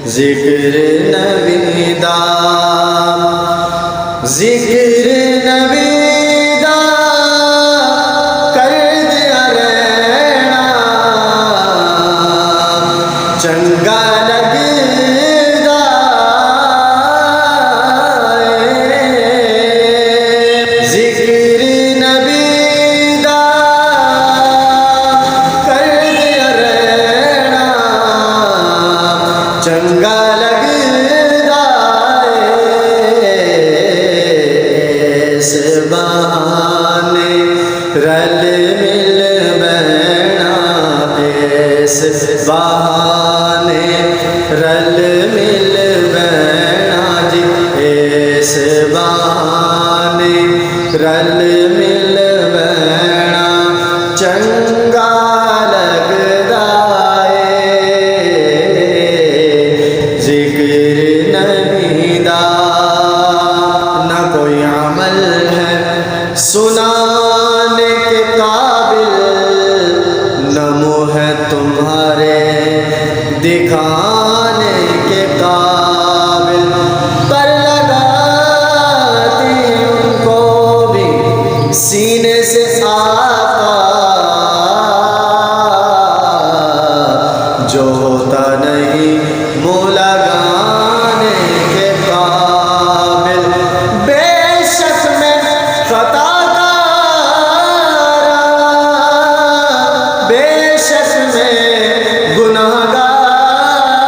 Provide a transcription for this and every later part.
जिक्र नबी दा, जिक्र नबी दा कर दिया रहना चंगा लगदा है। जिक्र नबी दा कर दिया रहना चंगा लगदा है। इस बहाने रल मिल बहना, इस बहाने रल मिल बहना जी, इस बहाने रल मिल बहना चंगा लगदा है। जिक्र नबी दा न कोई अमल है सुनाने के काबिल, न मुँह है तुम्हारे दिखाने के काबिल, पर लगाती उनको भी सीने से आका जो होता नहीं मुँह लगाने के काबिल। बेशक मैं खताकार, बेशक मैं गुनाहगार,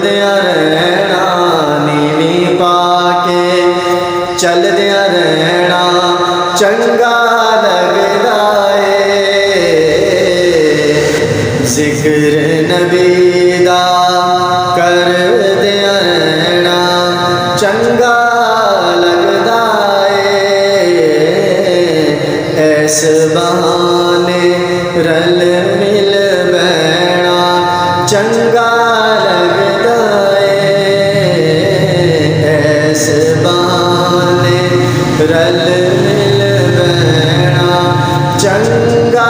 दिया रहना, नीवी पाके चल दिया रहना चंगा लगदा है। जिक्र नबी दा कर दिया रहना चंगा लगदा है। ऐस बहाने रल मिल बैना चंगा लगदा है। ऐस बहाने रल मिल बैना चंगा